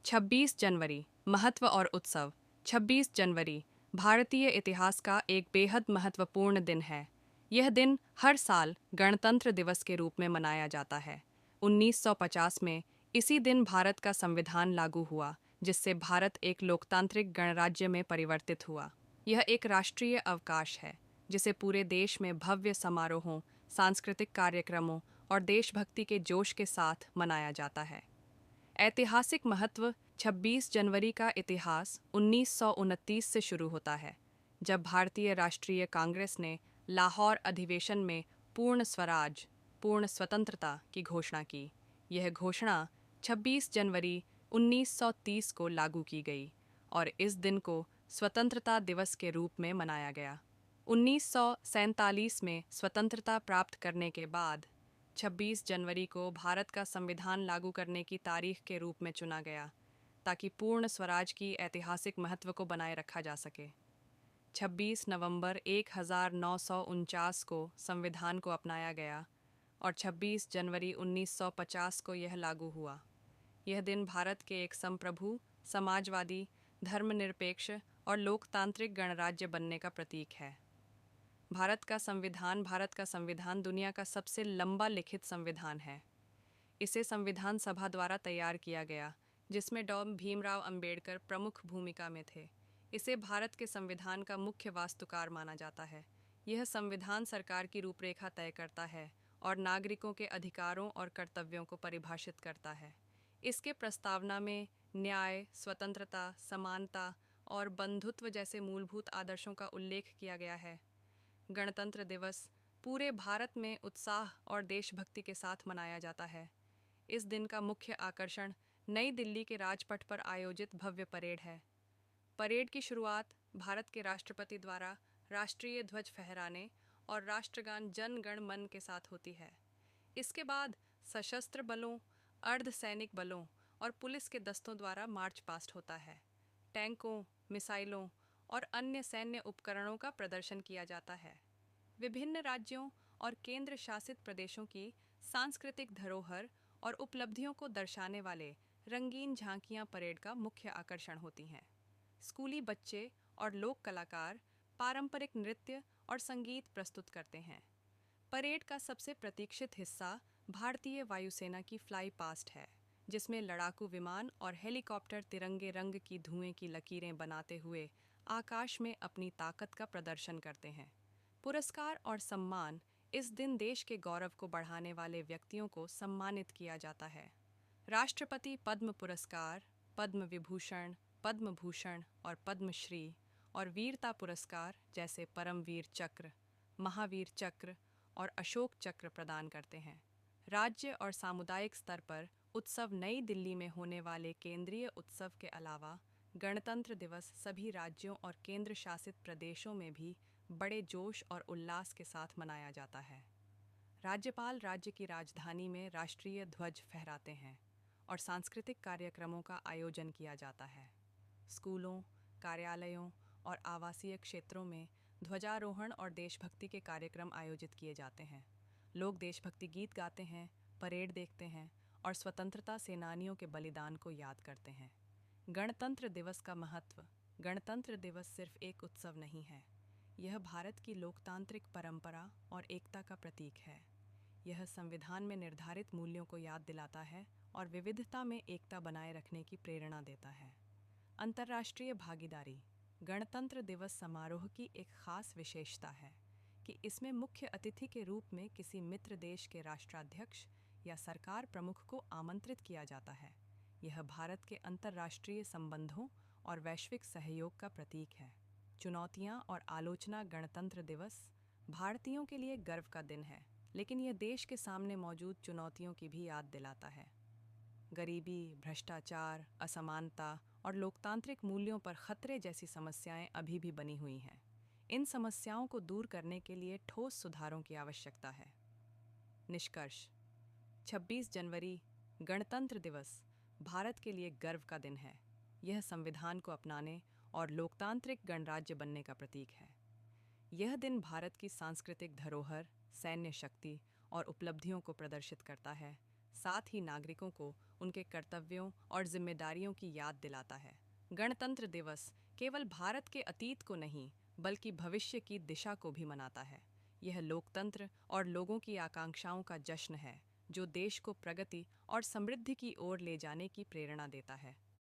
26 जनवरी महत्व और उत्सव। 26 जनवरी भारतीय इतिहास का एक बेहद महत्वपूर्ण दिन है। यह दिन हर साल गणतंत्र दिवस के रूप में मनाया जाता है। 1950 में इसी दिन भारत का संविधान लागू हुआ, जिससे भारत एक लोकतांत्रिक गणराज्य में परिवर्तित हुआ। यह एक राष्ट्रीय अवकाश है, जिसे पूरे देश में भव्य समारोहों, सांस्कृतिक कार्यक्रमों और देशभक्ति के जोश के साथ मनाया जाता है। ऐतिहासिक महत्व। 26 जनवरी का इतिहास 1929 से शुरू होता है, जब भारतीय राष्ट्रीय कांग्रेस ने लाहौर अधिवेशन में पूर्ण स्वराज, पूर्ण स्वतंत्रता की घोषणा की। यह घोषणा 26 जनवरी 1930 को लागू की गई और इस दिन को स्वतंत्रता दिवस के रूप में मनाया गया। 1947 में स्वतंत्रता प्राप्त करने के बाद 26 जनवरी को भारत का संविधान लागू करने की तारीख के रूप में चुना गया, ताकि पूर्ण स्वराज की ऐतिहासिक महत्व को बनाए रखा जा सके। 26 नवंबर 1949 को संविधान को अपनाया गया और 26 जनवरी 1950 को यह लागू हुआ। यह दिन भारत के एक संप्रभु, समाजवादी, धर्मनिरपेक्ष और लोकतांत्रिक गणराज्य बनने का प्रतीक है। भारत का संविधान दुनिया का सबसे लंबा लिखित संविधान है। इसे संविधान सभा द्वारा तैयार किया गया, जिसमें डॉ. भीमराव अंबेडकर प्रमुख भूमिका में थे। इसे भारत के संविधान का मुख्य वास्तुकार माना जाता है। यह संविधान सरकार की रूपरेखा तय करता है और नागरिकों के अधिकारों और कर्तव्यों को परिभाषित करता है। इसके प्रस्तावना में न्याय, स्वतंत्रता, समानता और बंधुत्व जैसे मूलभूत आदर्शों का उल्लेख किया गया है। गणतंत्र दिवस पूरे भारत में उत्साह और देशभक्ति के साथ मनाया जाता है। इस दिन का मुख्य आकर्षण नई दिल्ली के राजपथ पर आयोजित भव्य परेड है। परेड की शुरुआत भारत के राष्ट्रपति द्वारा राष्ट्रीय ध्वज फहराने और राष्ट्रगान जन गण मन के साथ होती है। इसके बाद सशस्त्र बलों, अर्धसैनिक बलों और पुलिस के दस्तों द्वारा मार्च पास्ट होता है। टैंकों, मिसाइलों और अन्य सैन्य उपकरणों का प्रदर्शन किया जाता है। विभिन्न राज्यों और केंद्र शासित प्रदेशों की सांस्कृतिक धरोहर और उपलब्धियों को दर्शाने वाले रंगीन झांकियां परेड का मुख्य आकर्षण होती हैं। स्कूली बच्चे और लोक कलाकार पारंपरिक नृत्य और संगीत प्रस्तुत करते हैं। परेड का सबसे प्रतीक्षित हिस्सा भारतीय वायुसेना की फ्लाई पास्ट है, जिसमें लड़ाकू विमान और हेलीकॉप्टर तिरंगे रंग की धुएं की लकीरें बनाते हुए आकाश में अपनी ताकत का प्रदर्शन करते हैं। पुरस्कार और सम्मान। इस दिन देश के गौरव को बढ़ाने वाले व्यक्तियों को सम्मानित किया जाता है। राष्ट्रपति पद्म पुरस्कार, पद्म विभूषण, पद्म भूषण और पद्मश्री और वीरता पुरस्कार जैसे परमवीर चक्र, महावीर चक्र और अशोक चक्र प्रदान करते हैं। राज्य और सामुदायिक स्तर पर उत्सव। नई दिल्ली में होने वाले केंद्रीय उत्सव के अलावा गणतंत्र दिवस सभी राज्यों और केंद्र शासित प्रदेशों में भी बड़े जोश और उल्लास के साथ मनाया जाता है। राज्यपाल राज्य की राजधानी में राष्ट्रीय ध्वज फहराते हैं और सांस्कृतिक कार्यक्रमों का आयोजन किया जाता है। स्कूलों, कार्यालयों और आवासीय क्षेत्रों में ध्वजारोहण और देशभक्ति के कार्यक्रम आयोजित किए जाते हैं। लोग देशभक्ति गीत गाते हैं, परेड देखते हैं और स्वतंत्रता सेनानियों के बलिदान को याद करते हैं। गणतंत्र दिवस का महत्व। गणतंत्र दिवस सिर्फ एक उत्सव नहीं है, यह भारत की लोकतांत्रिक परंपरा और एकता का प्रतीक है। यह संविधान में निर्धारित मूल्यों को याद दिलाता है और विविधता में एकता बनाए रखने की प्रेरणा देता है। अंतर्राष्ट्रीय भागीदारी। गणतंत्र दिवस समारोह की एक खास विशेषता है कि इसमें मुख्य अतिथि के रूप में किसी मित्र देश के राष्ट्राध्यक्ष या सरकार प्रमुख को आमंत्रित किया जाता है। यह भारत के अंतर्राष्ट्रीय संबंधों और वैश्विक सहयोग का प्रतीक है। चुनौतियां और आलोचना। गणतंत्र दिवस भारतीयों के लिए गर्व का दिन है, लेकिन यह देश के सामने मौजूद चुनौतियों की भी याद दिलाता है। गरीबी, भ्रष्टाचार, असमानता और लोकतांत्रिक मूल्यों पर खतरे जैसी समस्याएं अभी भी बनी हुई हैं। इन समस्याओं को दूर करने के लिए ठोस सुधारों की आवश्यकता है। निष्कर्ष। 26 जनवरी गणतंत्र दिवस भारत के लिए गर्व का दिन है। यह संविधान को अपनाने और लोकतांत्रिक गणराज्य बनने का प्रतीक है। यह दिन भारत की सांस्कृतिक धरोहर, सैन्य शक्ति और उपलब्धियों को प्रदर्शित करता है, साथ ही नागरिकों को उनके कर्तव्यों और जिम्मेदारियों की याद दिलाता है। गणतंत्र दिवस केवल भारत के अतीत को नहीं बल्कि भविष्य की दिशा को भी मनाता है। यह लोकतंत्र और लोगों की आकांक्षाओं का जश्न है जो देश को प्रगति और समृद्धि की ओर ले जाने की प्रेरणा देता है।